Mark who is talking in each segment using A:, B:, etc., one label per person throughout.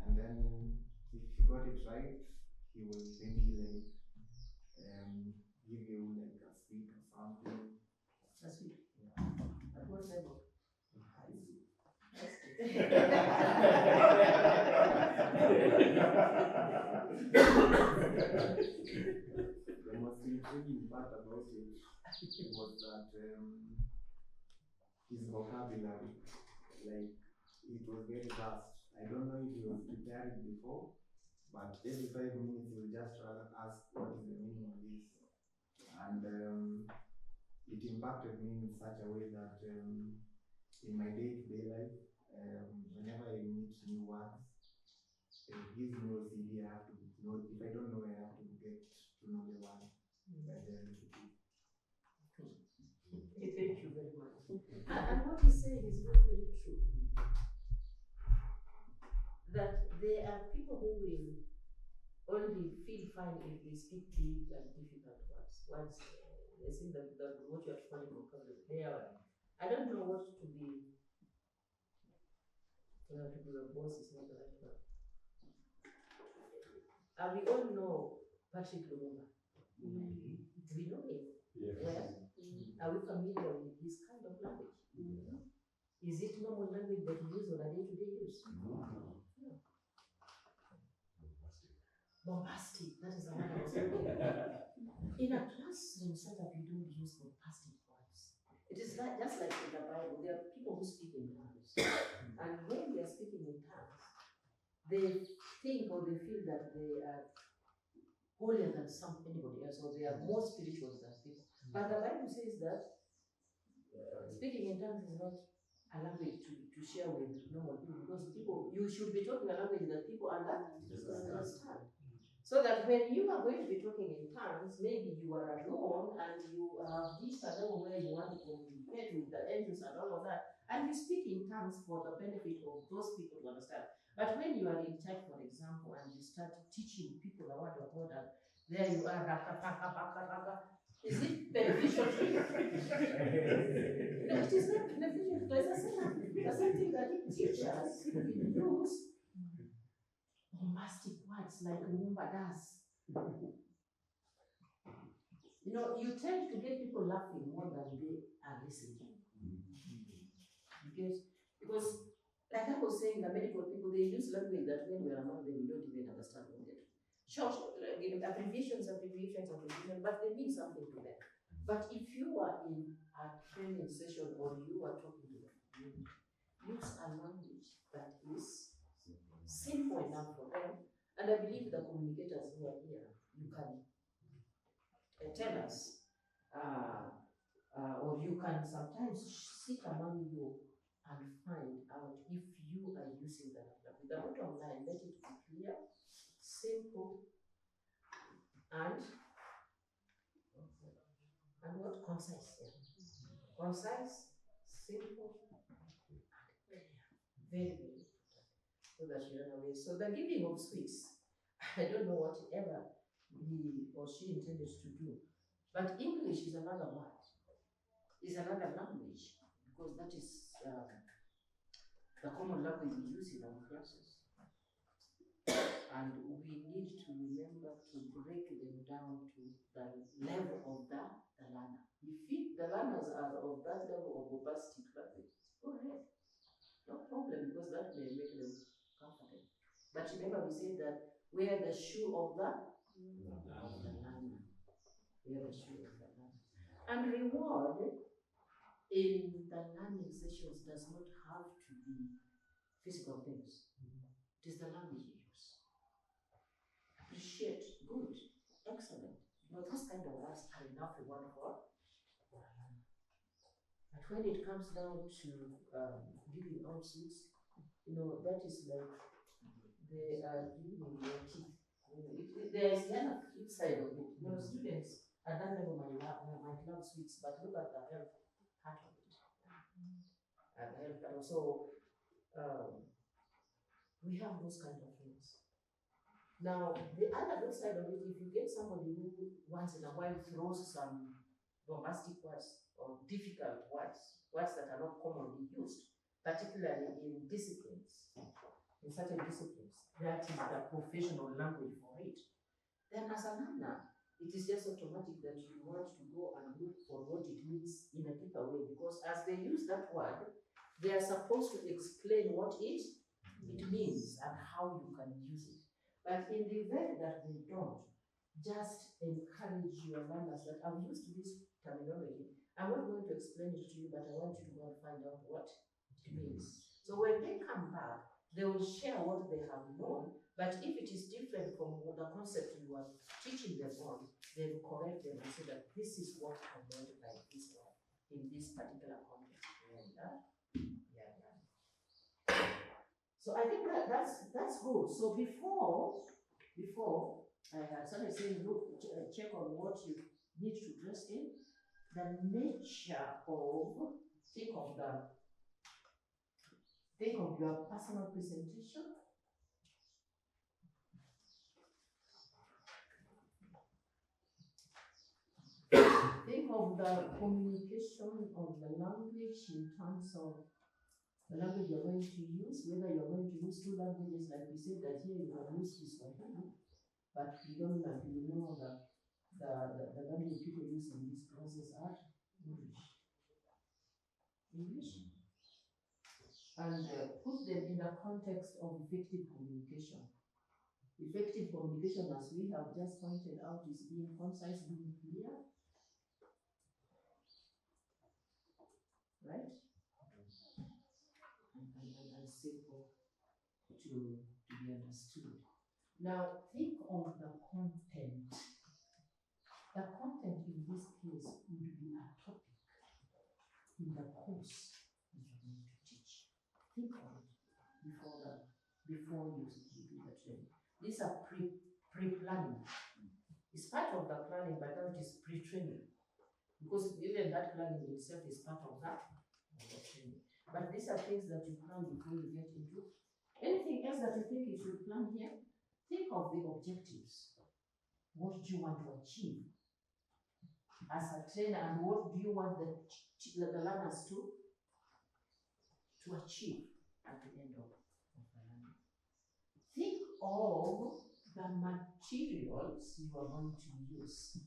A: And then if he got it right, he will maybe like give you like a sweet or something.
B: A sweet?
A: Yeah.
B: At what level?
A: High school. The most intriguing part about it was that his vocabulary, like, it was very vast. I don't know if he was prepared before, but every 5 minutes he will just ask what is the meaning of this. And it impacted me in such a way that in my day-to-day life, whenever I meet new words, it gives me OCD. I have to know, if I don't know, I have to get to know the word by the recipe.
B: Thank you very much. And what he's saying is very, very true. That there are people who will only feel fine if they speak big and difficult words. I think that what you are calling vocabulary. I don't know what to be a boss is not the right word. We all know Patrick Lumumba. Do we know him?
C: Yes.
B: Well, are we familiar with his kind of language? Is it normal language that we use on a day-to-day use?
C: No.
B: No. Bombastic, that is the word I was looking at. In a classroom setup, you don't use bombastic words. It is like, just like in the Bible, there are people who speak in tongues. And when they are speaking in tongues, they think or they feel that they are holier than anybody else, or they are more spiritual than people. But the Bible says that speaking in tongues is not a language to share with normal people, because you should be talking a language that people understand. So that when you are going to be talking in tongues, maybe you are alone and you have reached a level where you want to communicate with the angels and all of that, and you speak in tongues for the benefit of those people to understand. But when you are in church, for example, and you start teaching people the word of God, and there you are, is it beneficial to you? No, it is not beneficial. There's a same thing that teachers will use bombastic words like Lumumba does. You know, you tend to get people laughing more than they are listening. Because like I was saying, the medical people, they use language that when we are among them, we don't even understand what they're doing. Short, abbreviations, but they mean something to them. But if you are in a training session or you are talking to them, use a language that is simple enough for them. And I believe the communicators who are here, you can tell us, or you can sometimes sit among you and find out if you are using that language. The bottom line, let it be clear, simple, and what? Concise. Yeah. Concise, simple, and clear. Very, very important. So that you run away. So the giving of sweets, I don't know whatever he or she intended to do, but English is another word, is another language, because that is the common language we use in our classes. And we need to remember to break them down to the level of the learner. If the learners are of that level of bombastic language, go ahead. No problem, because that may make them comfortable. But remember, we said that wear the shoe of the learner. Wear the shoe of the learner. And reward in the learning sessions does not have to be physical things. It is the language you use. Appreciate, good, excellent. You know, those kind of words are enough reward for a learner. But when it comes down to giving out sweets, you know, that is like they are giving your teeth. There is the other flip side of it. You know, students at that level might love sweets, but look at the health part of it. And the health part. So we have those kind of things. Now, the other side of it, if you get somebody who once in a while throws some bombastic words or difficult words that are not commonly used, particularly in disciplines, in certain disciplines, that is the professional language for it, then as a learner, it is just automatic that you want to go and look for what it means in a deeper way, because as they use that word, they are supposed to explain what it means and how you can use it. But in the event that they don't, just encourage your learners that I'm used to this terminology. I'm not going to explain it to you, but I want you to go and find out what it means. So when they come back, they will share what they have known, but if it is different from the concept you are teaching them on, they will correct them and say that this is what I meant by this one in this particular context. So I think that's good. So before I started saying, look, check on what you need to dress in, the nature of, think of your personal presentation. Think of the communication of the language in terms of the language you're going to use, whether you're going to use two languages, like we said that here you have used Kiswahili, but predominantly you know the language people use in this process are English. And put them in the context of effective communication. Effective communication, as we have just pointed out, is being concise, being clear, right? And simple to be understood. Now think of the content. The content in this case would be a topic in the course that you're going to teach. Think of it before you do the training. These are pre-planning. It's part of the planning, but now it is pre-training. Because even that planning itself is part of that training. But these are things that you plan before you get into. Anything else that you think you should plan here? Think of the objectives. What do you want to achieve as a trainer, and what do you want the learners to achieve at the end of the learning? Think of the materials you are going to use.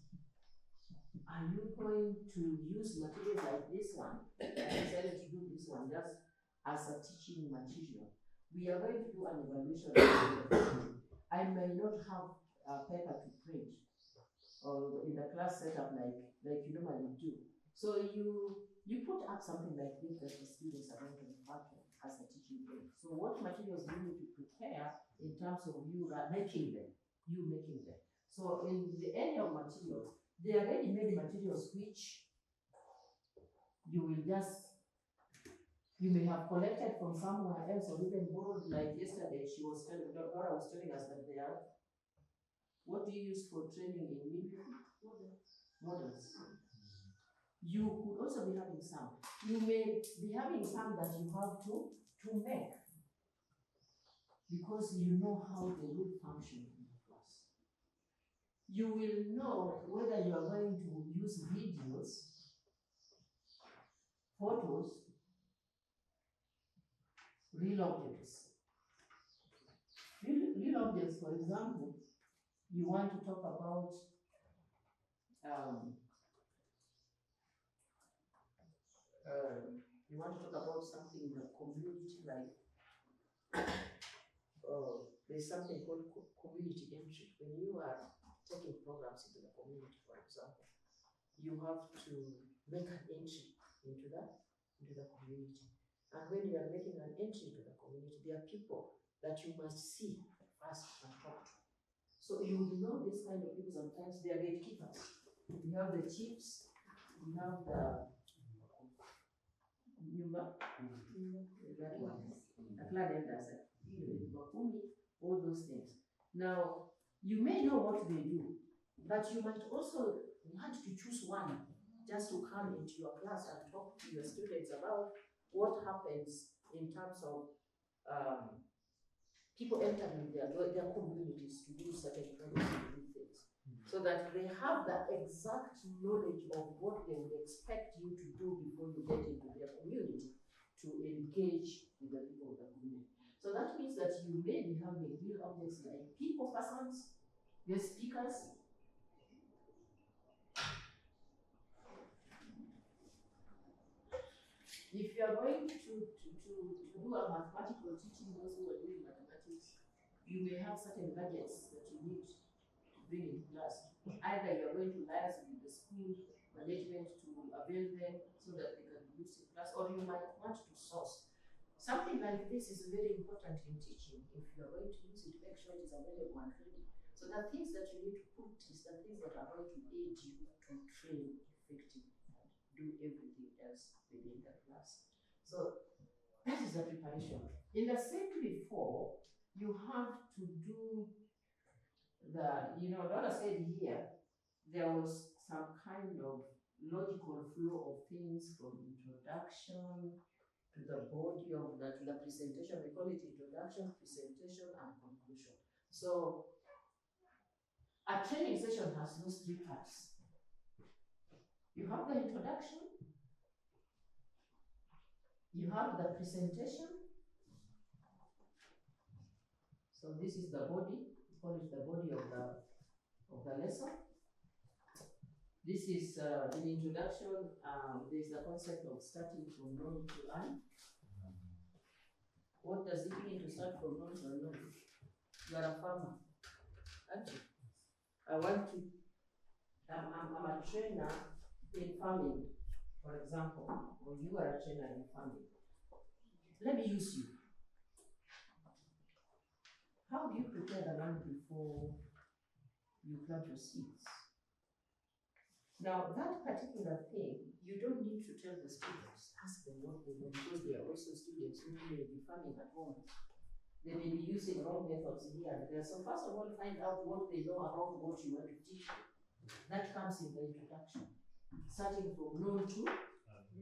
B: Are you going to use materials like this one? I decided to do this one just as a teaching material. We are going to do an evaluation. I may not have a paper to print or in the class setup like you normally do. So you put up something like this that the students are going to refer to as a teaching aid. So what materials do you need to prepare in terms of you making them? So in the area of materials, they are ready-made materials which you may have collected from somewhere else or even borrowed. Like yesterday, Dora was telling us that they are, what do you use for training in midwifery? Models. You could also be having some. You may be having some that you have to make because you know how they will function in the class. You will know whether you are going to use videos, photos, real objects. Real objects, for example, you want to talk about something in the community, like there's something called community entry. When you are taking programs into the community, for example, you have to make an entry into the community. And when you are making an entry into the community, there are people that you must see first and talk to. So you know this kind of people, sometimes they are gatekeepers. You have the chiefs, you have the all those things. Now, you may know what they do, but you might also want to choose one just to come into your class and talk to your students about what happens in terms of people entering their communities to do certain programs and do things. So that they have the exact knowledge of what they would expect you to do before you get into their community to engage with the people of the community. So that means that you may be having real objects like people, persons, your speakers. If you are going to do a mathematical teaching, those who are doing mathematics, you may have certain gadgets that you need to bring in class. Either you are going to liaise with the school management to avail them so that they can be used in class, or you might want to source. Something like this is very important in teaching. If you are going to use it, make sure it is available and ready. So the things that you need to put is the things that are going to aid you to train effectively and do everything else within the class. So that is the preparation. In the same before, you have to do the, Donna said here, there was some kind of logical flow of things from introduction to the body of to the presentation. We call it introduction, presentation, and conclusion. So a training session has those three parts. You have the introduction, you have the presentation. So this is the body, we call it the body of the lesson. This is the introduction. There's the concept of starting from known to unknown. What does it mean to start from known to unknown? You are a farmer, aren't you? I'm a trainer in farming, for example, or you are a trainer in farming. Let me use you. How do you prepare the land before you plant your seeds? Now, that particular thing, you don't need to tell the students. Ask them what they know, because they are also students who may be farming at home. They may be using wrong methods here and there. So first of all, find out what they know about what you want to teach. That comes in the introduction. Starting from known to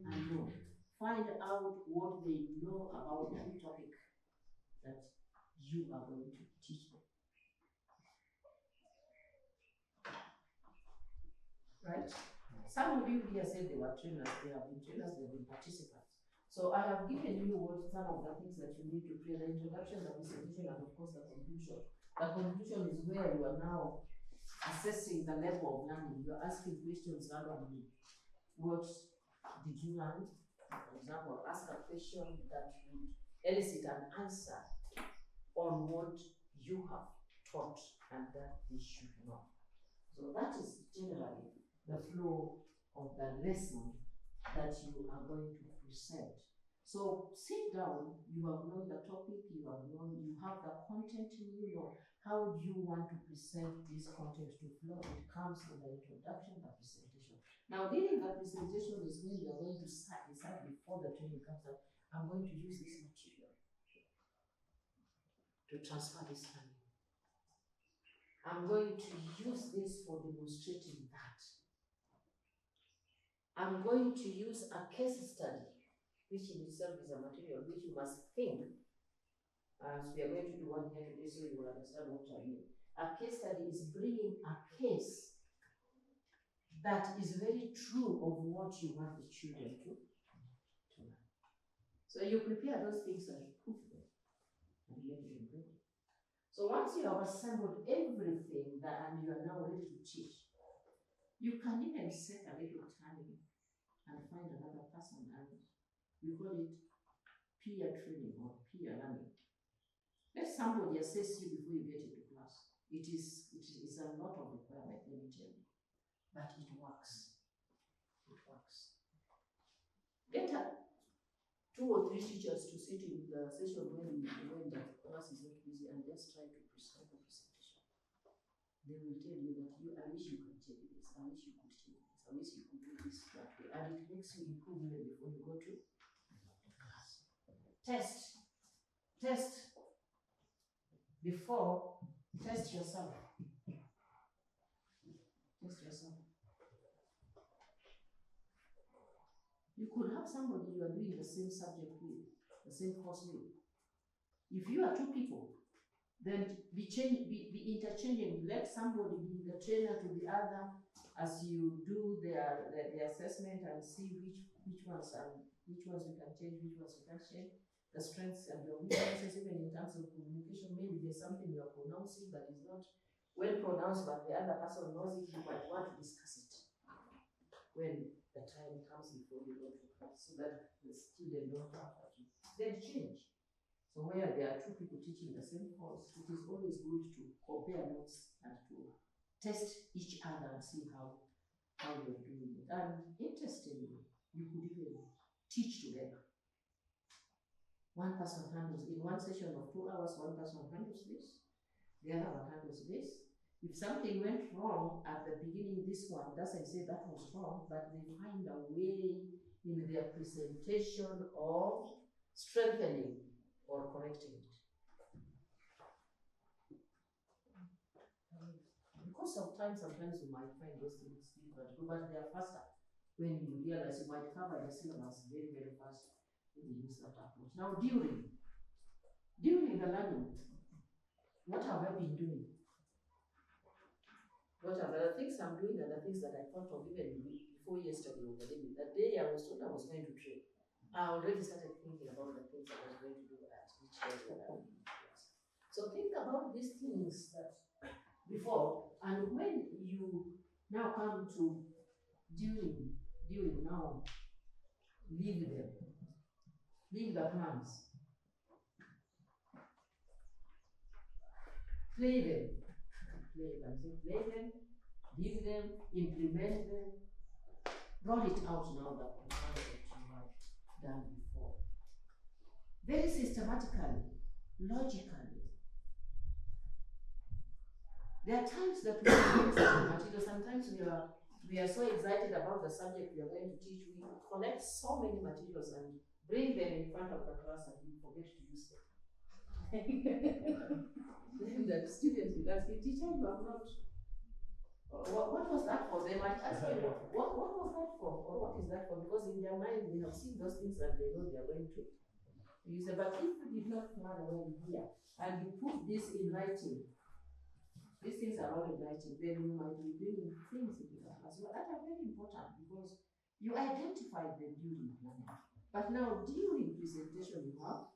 B: unknown. Find out what they know about that topic that you are going to teach them. Right? Some of you here said they were trainers, they have been trainers, they have been participants. So I have given you some of the things that you need to clear: the introduction, the presentation, and of course the conclusion. The conclusion is where you are now assessing the level of learning. You are asking questions randomly. What did you learn? For example, ask a question that would elicit an answer on what you have taught and that they should know. So that is generally the flow of the lesson that you are going to present. So sit down, you have known the topic, you have the content, you know how you want to present this content to flow. It comes in the introduction, the presentation. Now, during the presentation is when you are going to decide before the training comes up, I'm going to use this material to transfer this learning. I'm going to use this for demonstrating that. I'm going to use a case study, which in itself is a material which you must think, as we are going to do one here today, so you will understand what I mean. A case study is bringing a case that is very true of what you want the children to learn. So you prepare those things and proof them and make them ready. So once you have assembled everything and you are now ready to teach, you can even set a little time and find another person, and we call it peer training or peer learning. Let somebody assess you before you get into class. It is a lot of requirement, let me tell you, but it works. It works. Get 2 or 3 teachers to sit in the session when the class is not busy and just try to prescribe a presentation. They will tell you that I wish you could change this, I wish you could change this, I wish you could do this that way, and it makes you improve even before you go to class. Test before, test yourself. Test yourself. You could have somebody you are doing the same subject with, the same course with. If you are 2 people, then be interchanging. Let somebody be the trainer to the other as you do the assessment and see which ones we can change, which ones we can't change. the strengths and your weaknesses, even in terms of communication. Maybe there's something you are pronouncing that is not well pronounced, but the other person knows it, you might want to discuss it when the time comes before you go to class, so that the student don't have to then change. So where there are two people teaching the same course, it is always good to compare notes and to test each other and see how you're doing it. And interestingly, you could even teach together. One person handles, in one session of 2 hours, one person handles this, the other one handles this. If something went wrong at the beginning, this one doesn't say that was wrong, but they find a way in their presentation of strengthening or correcting it. Because of time, sometimes you might find those things difficult, but they are faster. When you realize you might cover the syllabus very, very fast when you use that approach. Now, during the learning, what have I been doing? What are the things I'm doing and the things that I thought of even before yesterday or the day? The day I was told I was going to train, I already started thinking about the things I was going to do at each level. So think about these things that before, and when you now come to during now, leave them. Leave the plans. Play them. Play them, leave them, implement them, roll it out now that you have done before. Very systematically, logically. There are times that we are material. Sometimes we are so excited about the subject we are going to teach, we collect so many materials and bring them in front of the class and we forget to use them. Then the students will ask you, teacher, you have not. What was that for? They might ask you, what was that for? Or what is that for? Because in their mind, they have seen those things and they know they are going to. You say, but if you did not plan away here and you put this in writing, these things are all in writing, then you might be doing things in the class. Well, that are very important because you identified them during planning. But now, during presentation, you have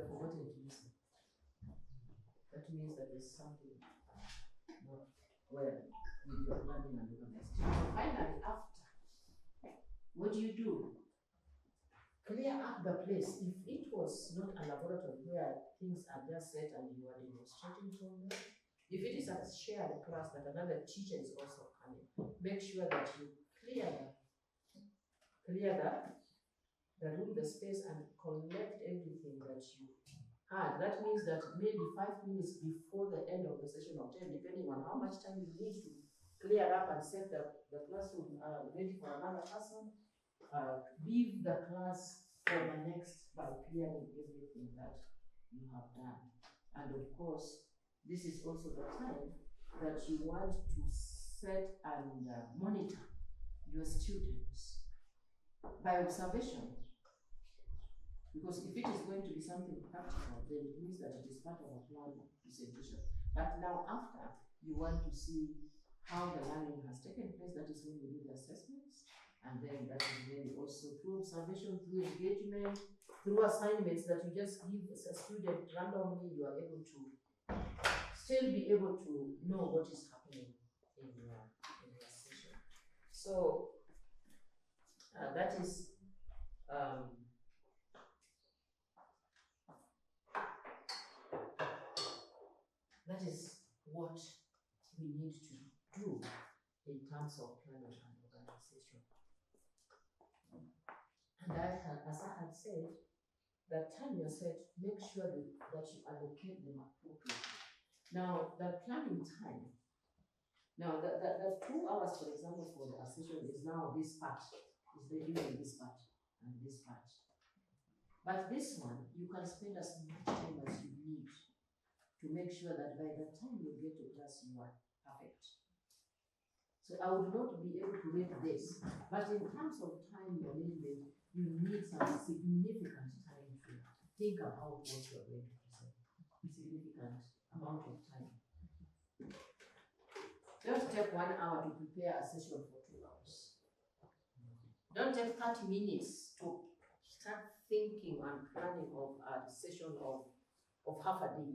B: forgotten to use them. That means that there's something not well with your planning and organization. So finally, after, what do? Clear up the place. If it was not a laboratory where things are just set and you are demonstrating from there, if it is a shared class that another teacher is also coming, make sure that you clear the room, the space, and collect everything that you had. That means that maybe 5 minutes before the end of the session of 10, depending on how much time you need to clear up and set the classroom ready for another person, leave the class for the next by clearing everything that you have done. And of course, this is also the time that you want to set and monitor your students by observation. Because if it is going to be something practical, then it means that it is part of a planned presentation. But now after, you want to see how the learning has taken place. That is when you do the assessments. And then that is when also through observation, through engagement, through assignments that you just give a student randomly, you are able to still be able to know what is happening in your session. So that is what we need to do in terms of planning and organization. And as I had said, that time you set, make sure that you allocate them appropriately. Now, the planning time, now the 2 hours, for example, for the session is now this part, is the during this part and this part. But this one, you can spend as much time as you need to make sure that by the time you get to class, you are perfect. So I would not be able to read this, but in terms of time management, you need some significant time to think about what you are going to present. Significant amount of time. Don't take 1 hour to prepare a session for 2 hours. Don't take 30 minutes to start thinking and planning of a session of half a day,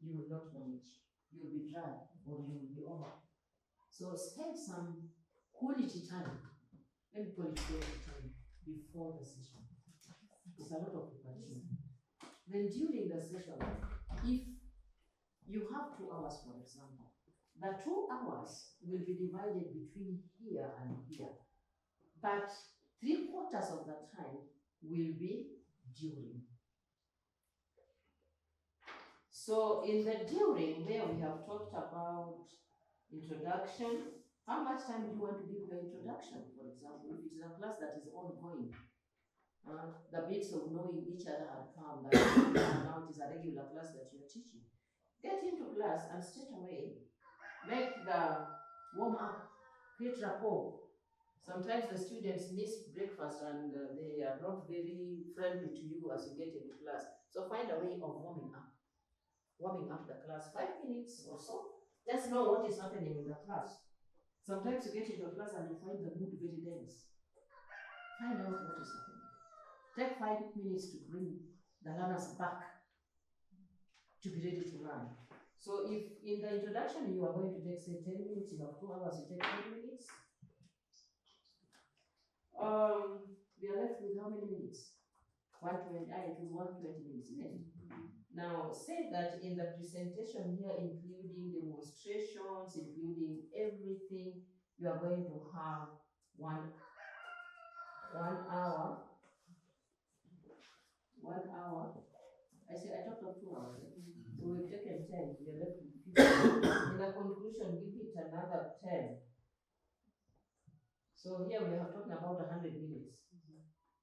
B: you will not manage. You will be dry or you will be over. So spend some quality time, let me call it quality time, before the session. It's a lot of preparation. Then during the session, if you have 2 hours, for example, the 2 hours will be divided between here and here, but 3/4 of the time will be during. So in the during, where we have talked about introduction, how much time do you want to give the introduction? For example, if it is a class that is ongoing, the bits of knowing each other had come, that now it is a regular class that you are teaching. Get into class and straight away make the warm up, create rapport. Sometimes the students miss breakfast and they are not very friendly to you as you get into class. So find a way of warming up the class, 5 minutes or so. Just know what is happening in the class. Sometimes you get into a class and you find the mood very dense. Find out what is happening. Take 5 minutes to bring the learners back to be ready to learn. So if in the introduction you are going to take, say, 10 minutes, you have 2 hours, you take 10 minutes. We are left with how many minutes? 120, it was 120 minutes, isn't it? Now, say that in the presentation here, including demonstrations, including everything, you are going to have one hour. 1 hour. I talked of 2 hours. So we've taken 10, we are left with 15. In the conclusion, give it another 10. So here we are talking about 100 minutes.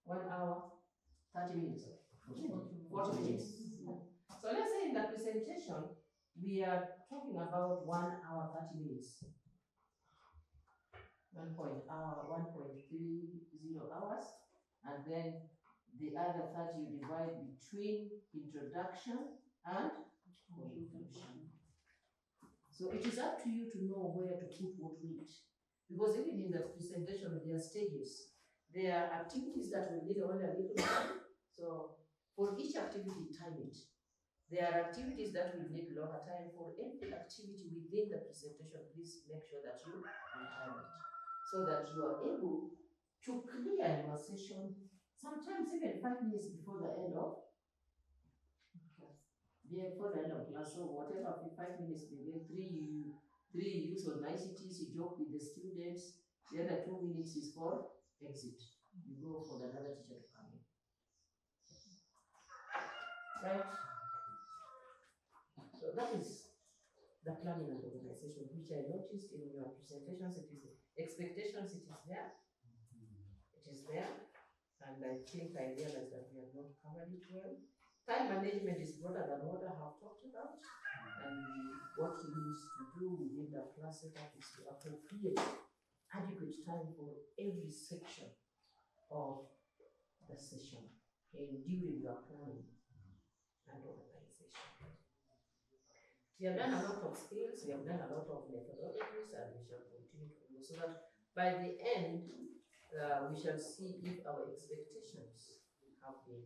B: 1 hour, 30 minutes. 40 minutes. So let's say in the presentation, we are talking about 1 hour, 30 minutes. 1.30 hours. And then the other 30 you divide between introduction and conclusion. So it is up to you to know where to put what weight. Because even in the presentation, there are stages. There are activities that will need only a little time. So for each activity, time it. There are activities that will need longer time. For every activity within the presentation, please make sure that you time it, so that you are able to clear your session, sometimes even 5 minutes before the end of class. So whatever 5 minutes, maybe three use on niceties, you joke with the students. The other 2 minutes is for exit. You go for another teacher to come in. Right? So that is the planning and organization, which I noticed in your presentations. It is expectations, it is there. It is there. And I think I realized that we have not covered it well. Time management is broader than what I have talked about. And what we need to do within the class setup is to appropriate adequate time for every section of the session and during your planning and organization. We have done a lot of skills, we have done a lot of methodologies, and we shall continue to do so that by the end, we shall see if our expectations have been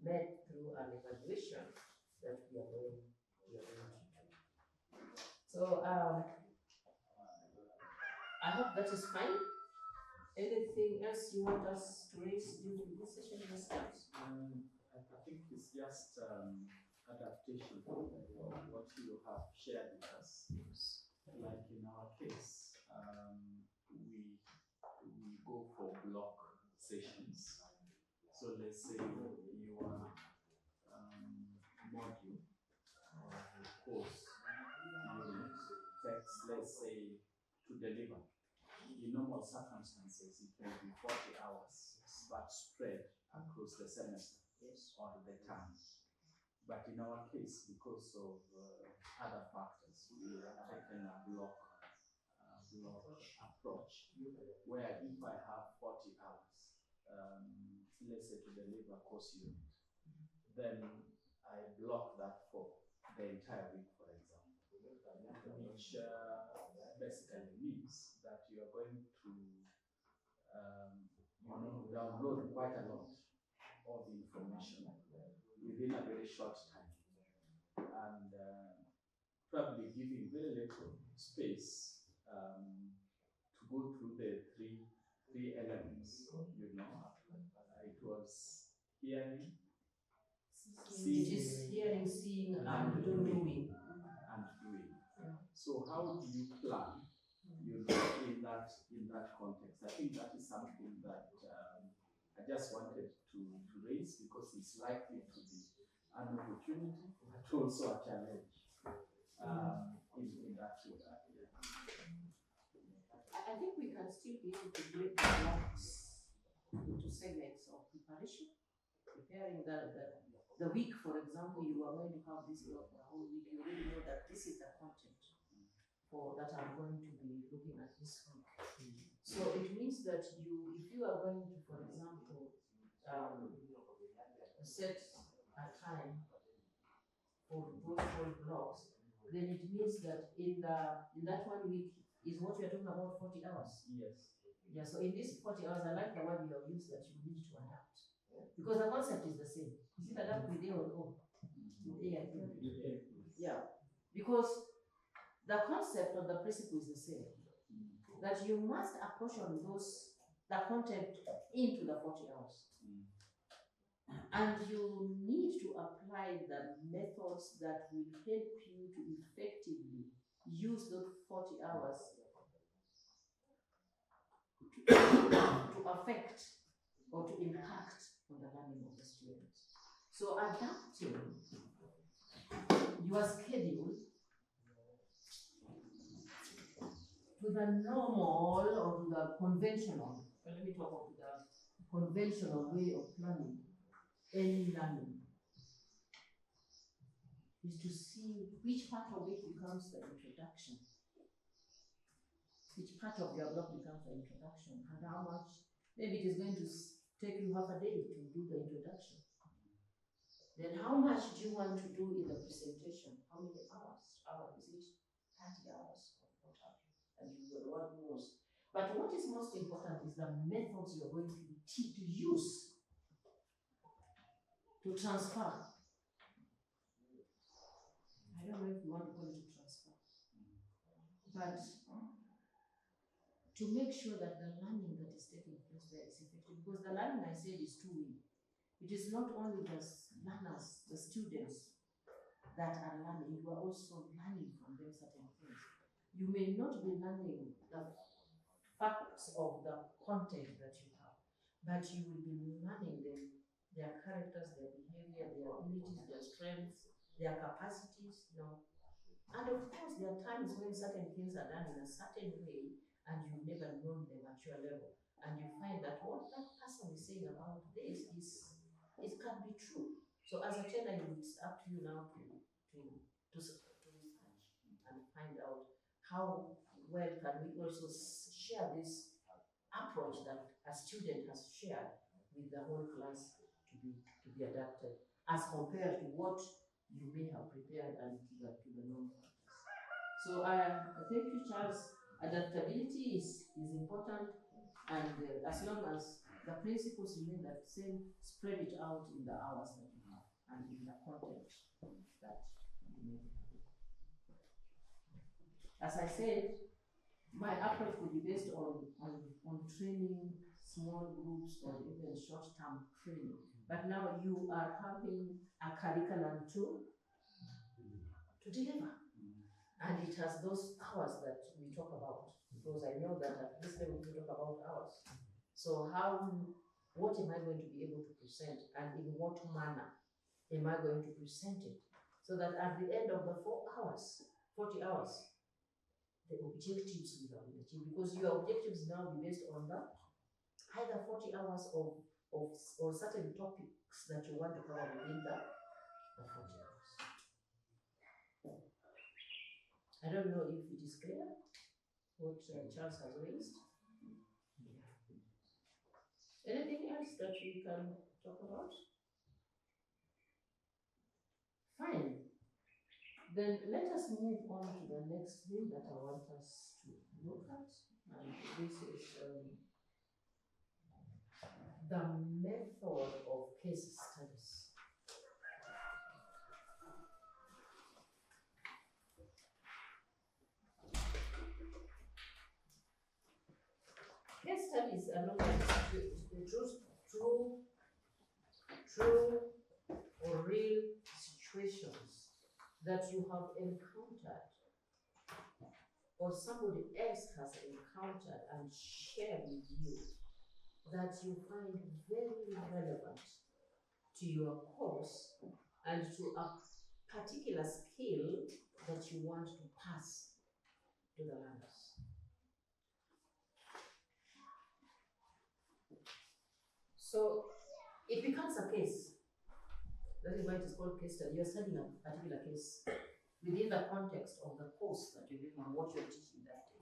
B: met through an evaluation that we are going to do. So I hope that is fine. Anything else you want us to raise during this session?
C: I think it's just adaptation of what you have shared with us. Like in our case, we go for block sessions. So let's say your module or course unit takes, let's say, to deliver. In normal circumstances, it can be 40 hours, but spread across the semester or the term. But in our case, because of other factors, we have taken a block approach, where if I have 40 hours, let's say to deliver course unit, then I block that for the entire week, for example, which basically means that you are going to download quite a lot all the information within a very short time, and probably giving very little space to go through the three elements. It was hearing,
B: It is hearing, seeing, and doing.
C: So how do you plan, in that context? I think that is something that I just wanted to raise, because it's likely to be an opportunity, but also a challenge in that regard.
B: I think we can still be able to break the blocks into segments of preparation, preparing the week, for example. You are going to have this block for a whole week. You already know that this is the content that I'm going to be looking at this week. So it means that if you are going to, for example, set a time for those whole blocks, then it means that in that 1 week is what we are talking about, 40 hours.
C: Yes.
B: Yeah, so in this 40 hours, I like the word you have used, that you need to adapt. Because the concept is the same. Is it adapt with A or O? With A and O. Yeah. Because the concept of the principle is the same. That you must apportion the content into the 40 hours. And you need to apply the methods that will help you to effectively use those 40 hours to affect or to impact on the learning of the students. So adapting your schedule to the normal or to the conventional, let me talk about the conventional way of planning any learning, is to see which part of it becomes the introduction, which part of your block becomes the introduction, and how much. Maybe it is going to take you half a day to do the introduction. Then how much do you want to do in the presentation? How many hours? Is it 30 hours or what have you? And you will want most. But what is most important is the methods you're going to use to transfer. I don't know if you want to call it a transfer, but to make sure that the learning that is taking place there is effective. Because the learning, I said, is two-way. It is not only the learners, the students that are learning, you are also learning from them certain things. You may not be learning the facts of the content that you have, but you will be learning them, their characters, their behavior, their abilities, their strengths, their capacities, And of course, there are times when certain things are done in a certain way and you've never known them at your level. And you find that what that person is saying about this it can be true. So as a trainer, it's up to you now to research and find out how well can we also share this approach that a student has shared with the whole class to be adapted, as compared to what you may have prepared and to the non-practice. So thank you, Charles. Adaptability is important, and as long as the principles remain the same, spread it out in the hours that you have and in the content that you may have. As I said, my approach would be based on training small groups or even short-term training. But now you are having a curriculum to deliver. And it has those hours that we talk about, because I know that at this level we talk about hours. So what am I going to be able to present, and in what manner am I going to present it? So that at the end of the 40 hours, the objectives will have been achieved, because your objectives now be based on either 40 hours or certain topics that you want to cover within the 40 hours. I don't know if it is clear what Charles has raised. Anything else that we can talk about? Fine. Then let us move on to the next thing that I want us to look at. And this is the method of case studies. Case studies are not true or real situations that you have encountered or somebody else has encountered and shared with you that you find very relevant to your course and to a particular skill that you want to pass to the learners. So it becomes a case. That is why it is called case study. You're studying a particular case within the context of the course that you're doing and what you're teaching that day.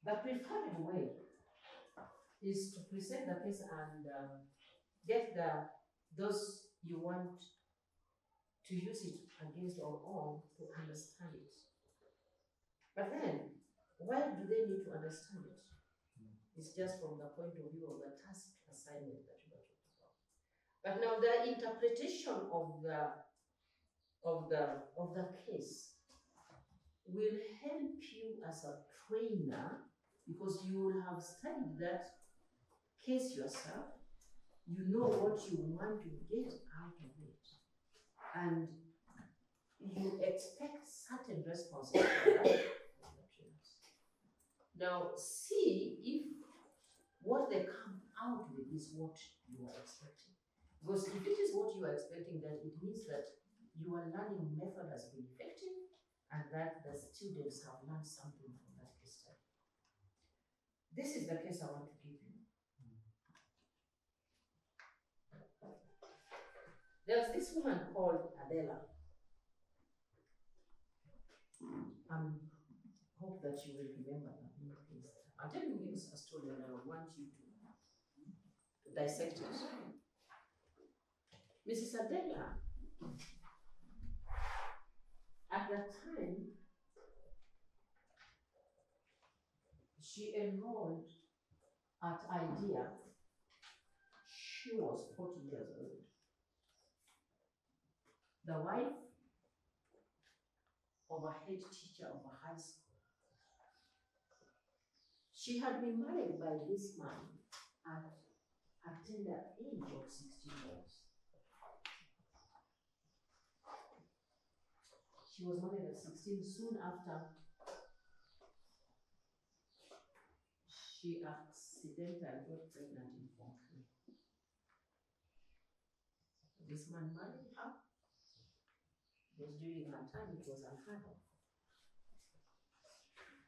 B: The preferred way is to present the case and get those you want to use it against or on to understand it. But then, why do they need to understand it? It's just from the point of view of the task assignment that you are talking about. But now the interpretation of the case will help you as a trainer because you will have studied that case yourself. You know what you want to get out of it. And you expect certain responses from the trainers. Now, see if what they come out with is what you are expecting. Because if it is what you are expecting, then it means that your learning method has been effective and that the students have learned something from that case study. This is the case I want to give you. There's this woman called Adela. Hope that you will remember that name, please. I'll tell you a story and I want you to dissect it. Mrs. Adela, at that time, she enrolled at IDIA. She was 40 years old. The wife of a head teacher of a high school. She had been married by this man at a tender age of 16 years. She was married at 16. Soon after, she accidentally got pregnant in Form 3. This man married her. It was during her time, it was unheard of.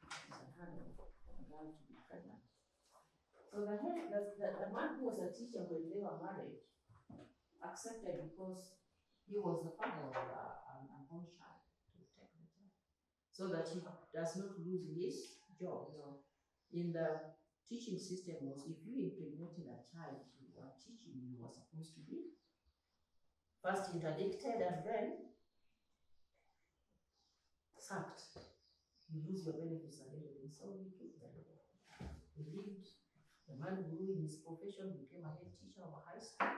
B: It was unheard of for a girl to be pregnant. So the man who was a teacher when they were married accepted because he was the father of an unborn child to take the child. So that he does not lose his job. In the teaching system was if you impregnated a child you were teaching, you were supposed to be first interdicted and then sacked. You lose your benefits and everything. So we took them. We lived. The man grew in his profession, became a head teacher of a high school.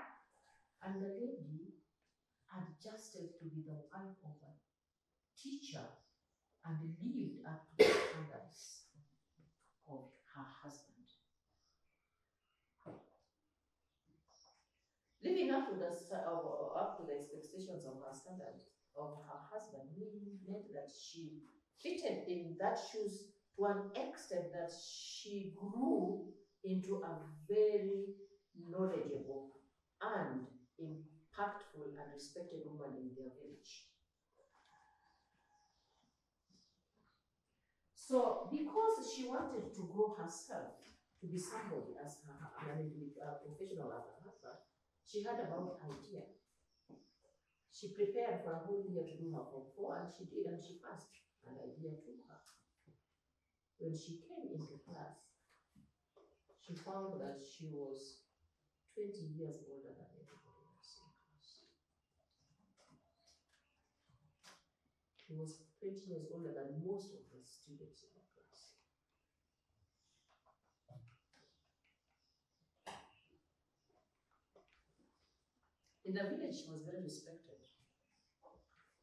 B: And the lady adjusted to be the wife of a teacher and lived up to the standards of her husband. Living up to the expectations of her standards of her husband meant that she fitted in that shoes to an extent that she grew into a very knowledgeable and impactful and respected woman in their village. So, because she wanted to grow herself to be somebody as her, professional as her husband, she had about IDIA. She prepared for a whole year to do her Form 4, and she did, and she passed. And IDIA took her. When she came into class, she found that she was 20 years older than everybody else in class. He was 20 years older than most of the students in the class. In the village, she was very respected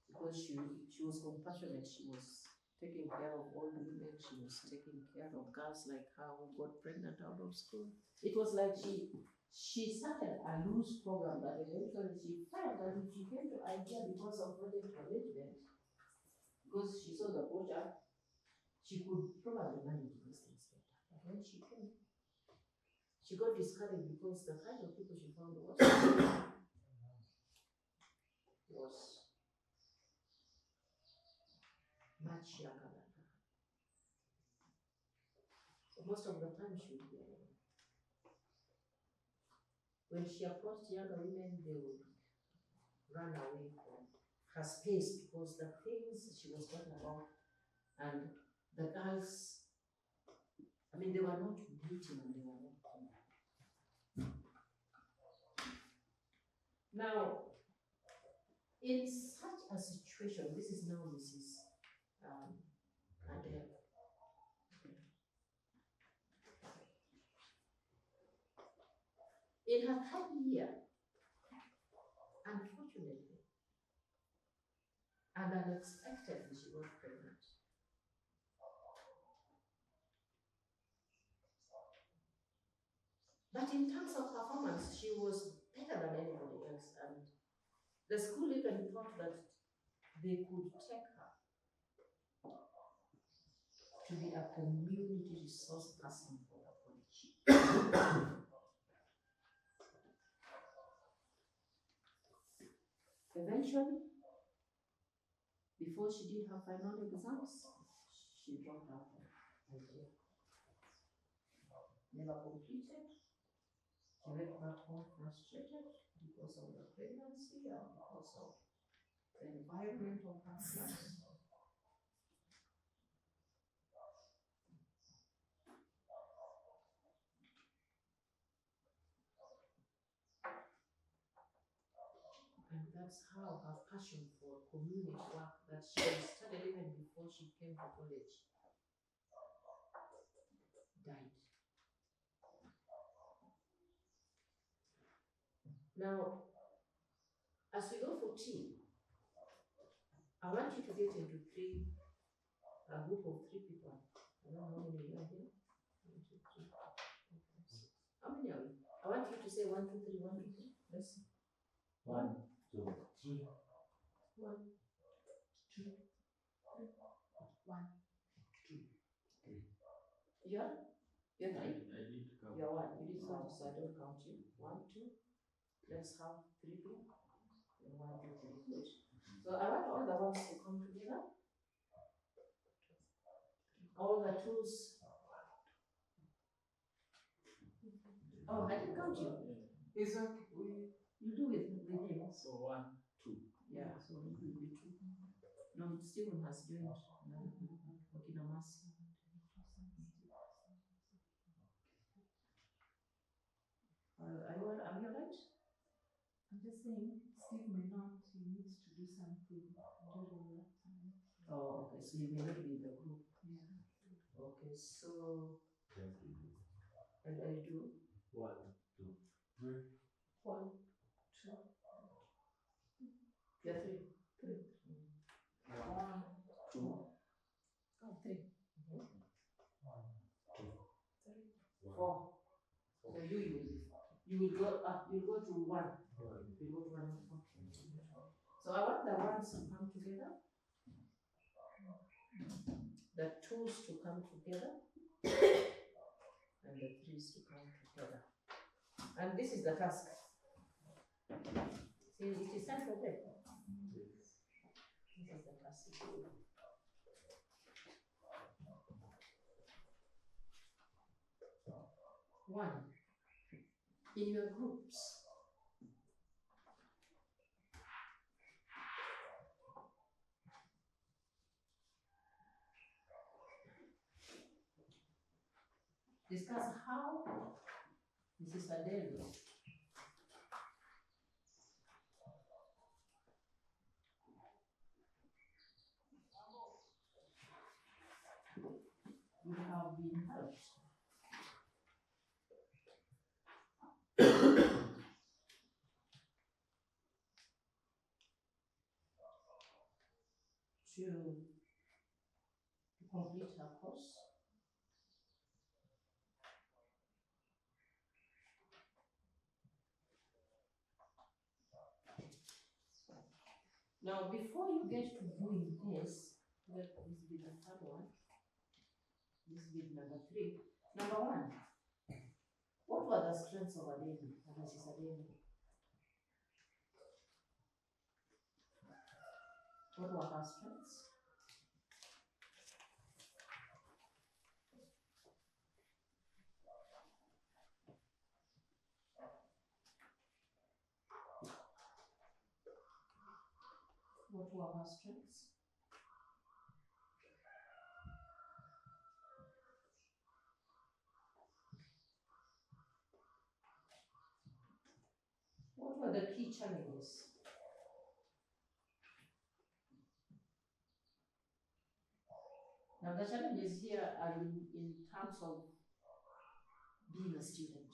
B: because she was compassionate. She was taking care of old women. She was taking care of girls like her who got pregnant out of school. It was like she started a loose program, but eventually she felt that if she came to IDEA because of project management, because she saw the quota, she could probably manage these things better. But when she came, she got discouraged because the kind of people she found was much younger than her. So most of the time she would be alone. When she approached younger women, they would run away from her space because the things she was talking about and the girls, I mean, they were not beauty and they were not cool. Now, in such a situation, this is now Mrs. Adele. In her third year, unfortunately, and unexpectedly, she got pregnant. But in terms of performance, she was better than anybody else, and the school even thought that they could take her to be a community resource person for the college. Eventually, before she did her final exams, she dropped out of IDIA. Never completed. She went back home frustrated because of the pregnancy and because of the environment of her class. And that's how her passion for community work that she started even before she came to college died. Now, as we go for tea, I want you to get into a group of 3 people. I don't know how many you are here. 1, 2, 3, 4, 5, 6. How many are we? I want you to say 1, 2, 3, 1, 2, 3. Let's see. 1, 2, 3. 1, 2, 3. 1, 2, 3. You're 3?
C: I did count.
B: You're 1. You did count, so I don't count you. 1, 2. Let's have 3 people. 1, 2, 3. Good. So I want all the ones to come together. All the twos. Oh, I didn't count you. It's okay. You do with him.
C: So 1, 2.
B: Yeah, so it will be 2. No, Stephen has joined another group. Okina Masi. Are you all right?
D: I'm just saying, Steve may not, he needs to do something during that time.
B: Oh, okay, so you may not be in the group.
D: Yeah.
B: Okay, so. And I do?
C: 1, 2, 3.
B: 1, 2. Yeah, 3. 3. 1, 2. Oh, 3. 1, 2, 3. 4. So you will go to 1. You go to 1. So I want the ones to come together, the 2s to come together, and the 3s to come together. And this is the task. See, it is central there. This is the task. 1. In your groups, discuss how Mrs. Adele to complete her course. Now, before you get to doing this, well, this will be the third one. This will be number 3. Number 1, what were the strengths of Adeni, Mrs. Adeni? What were her strengths? What were her strengths? What were the key challenges? Now the challenges here are in terms of being a student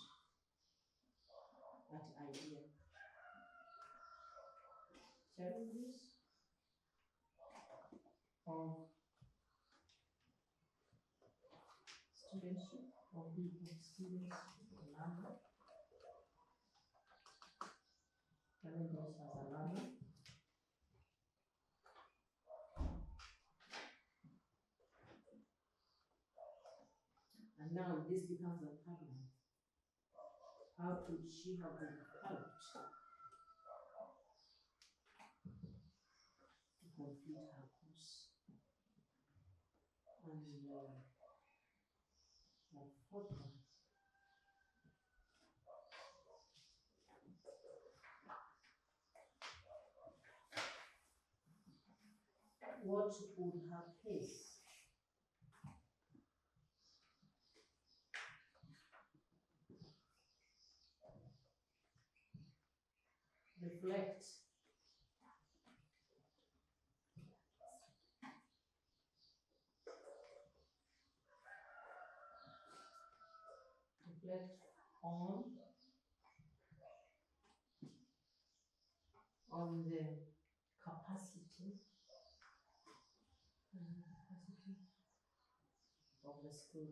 B: at IDIA. Challenges of studentship, of being students, learner. Challenges as a learner. And now this becomes a problem. How could she have been helped to complete her course? And like fourth one. What would her case reflect on the capacity of the school?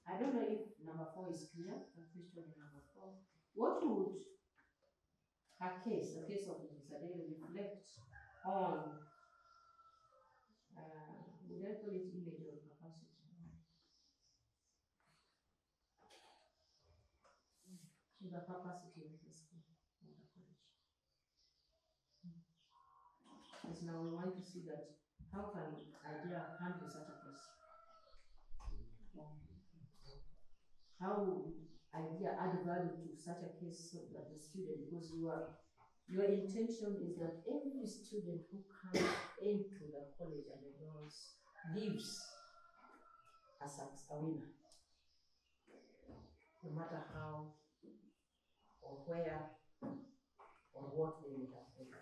B: I don't know if number 4 is clear, the question in number 4. What would her case, the case of Mrs. Adele, reflect on, would I call it image or capacity? So the capacity of the school or the college. Because now we want to see that how can IDEA handle such a case? How would IDEA add value to such a case so that the student, because your intention is that every student who comes into the college and enrolls leaves as a winner, no matter how or where or what they may have taken.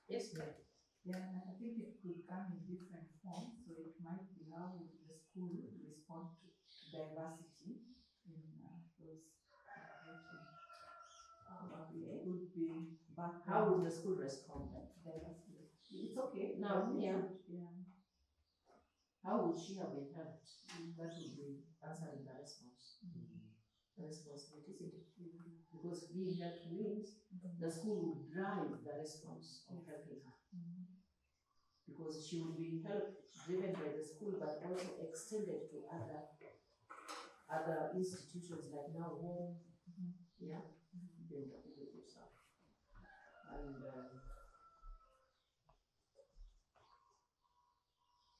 B: Yes, ma'am.
D: Yeah, I think it could come in different forms. So it might be how would the school respond to diversity in those situations. It would be background.
B: How would the school respond?
D: Diversity. It's okay.
B: Now, yeah.
D: Yeah.
B: How would she have been helped? That would be answering the response. The responsibility, isn't it? Because being helped means the school would drive the response of helping her. Because she would be helped, driven by the school, but also extended to other institutions like now home, yeah, then with yourself. And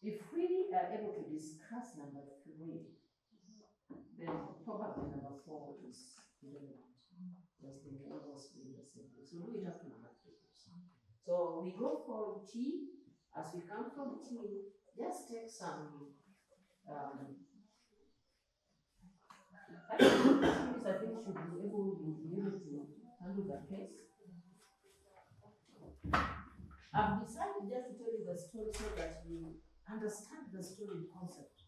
B: if we are able to discuss number 3, then probably number 4 is irrelevant, because they may almost be the same thing. So do it up to number 3. So we go for T. As we come from T, just take some I think should be able to handle the case. I've decided just to tell you the story so that you understand the story in concept.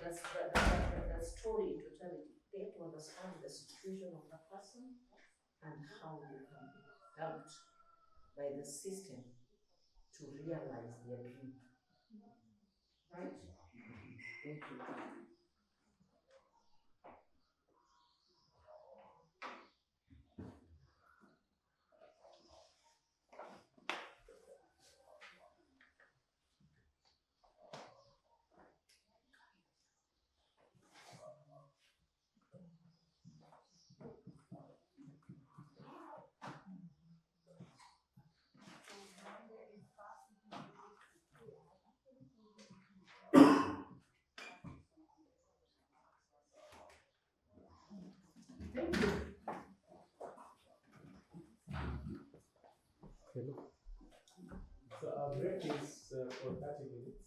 B: That's the story in totality. get to understand the situation of the person and how they can be helped by the system to realize their dream. Right? Thank you. Thank you.
C: So our break is for 30 minutes.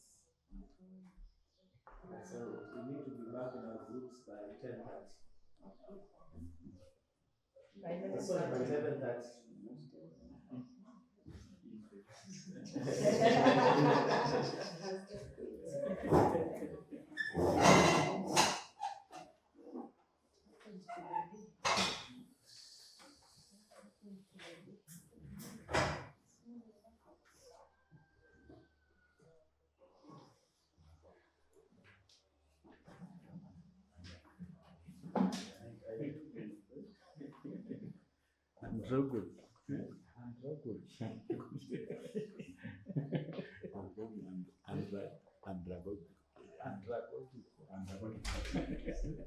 C: So we need to be back in our groups by 10:30. Sorry, by 11:30.
E: I'm so good. I'm so good.